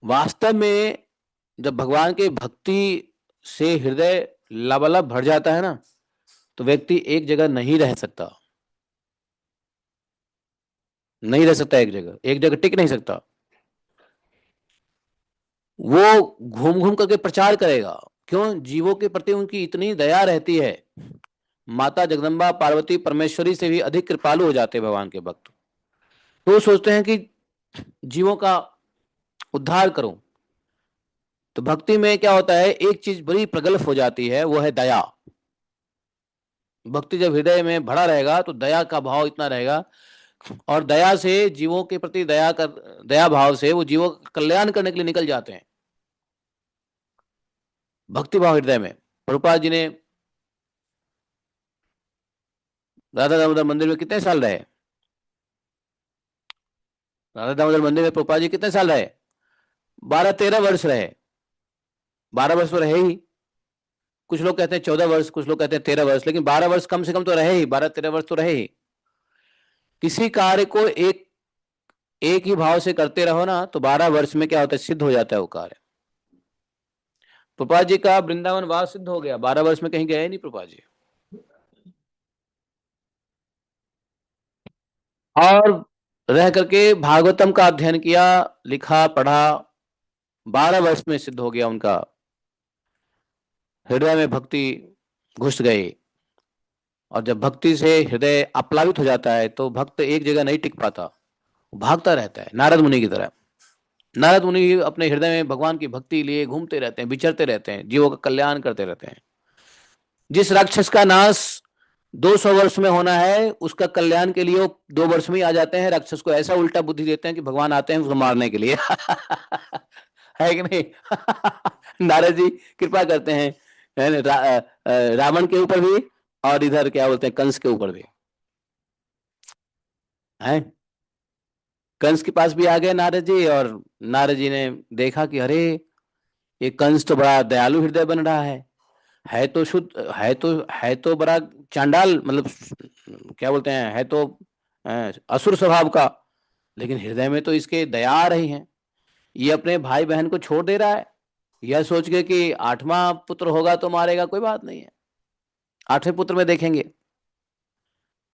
वास्तव में जब भगवान के भक्ति से हृदय लबालब भर जाता है ना, तो व्यक्ति एक जगह नहीं रह सकता, नहीं रह सकता, एक जगह टिक नहीं सकता। वो घूम घूम करके प्रचार करेगा। क्यों? जीवों के प्रति उनकी इतनी दया रहती है। माता जगदम्बा पार्वती परमेश्वरी से भी अधिक कृपालु हो जाते हैं भगवान के भक्त। तो वो सोचते हैं कि जीवों का उद्धार करूं। तो भक्ति में क्या होता है, एक चीज बड़ी प्रगल्भ हो जाती है, वो है दया। भक्ति जब हृदय में भरा रहेगा तो दया का भाव इतना रहेगा, और दया से जीवों के प्रति दया भाव से वो जीवों का कल्याण करने के लिए निकल जाते हैं। भक्ति भाव हृदय में। प्रभुपाद जी ने राधा दामोदर मंदिर में कितने साल रहे? राधा दामोदर मंदिर में प्रभुपाद जी कितने साल रहे? 12-13 वर्ष रहे। 12 वर्ष तो रहे ही। कुछ लोग कहते हैं 14 वर्ष, कुछ लोग कहते हैं 13 वर्ष, लेकिन 12 वर्ष कम से कम तो रहे ही, 12-13 वर्ष तो रहे ही। किसी कार्य को एक एक ही भाव से करते रहो ना, तो 12 वर्ष में क्या होता है, सिद्ध हो जाता है वो कार्य। प्रभुपाद जी का वृंदावन वास सिद्ध हो गया, 12 वर्ष में कहीं गए नहीं प्रभुपाद जी। और रह करके भागवतम का अध्ययन किया, लिखा, पढ़ा। 12 वर्ष में सिद्ध हो गया उनका। हृदय में भक्ति घुस गई। और जब भक्ति से हृदय अप्लावित हो जाता है तो भक्त एक जगह नहीं टिक पाता, भागता रहता है, नारद मुनि की तरह। नारद मुनि भी अपने हृदय में भगवान की भक्ति लिए घूमते रहते हैं, विचरते रहते हैं, जीवों का कल्याण करते रहते हैं। जिस राक्षस का नाश 200 वर्ष में होना है, उसका कल्याण के लिए वो 2 वर्ष में ही आ जाते हैं। राक्षस को ऐसा उल्टा बुद्धि देते हैं कि भगवान आते हैं उसको मारने के लिए। है कि नहीं? नारद जी कृपा करते हैं, है ना, रावण के ऊपर भी, और इधर क्या बोलते हैं, कंस के ऊपर भी है। कंस के पास भी आ गए नारद जी, और नारद जी ने देखा कि अरे, ये कंस तो बड़ा दयालु हृदय बन रहा है तो शुद्ध, है तो बड़ा चांडाल, मतलब क्या बोलते हैं, है तो असुर स्वभाव का, लेकिन हृदय में तो इसके दया आ रही है। ये अपने भाई बहन को छोड़ दे रहा है, यह सोच के कि 8वां पुत्र होगा तो मारेगा, कोई बात नहीं है, 8वें पुत्र में देखेंगे।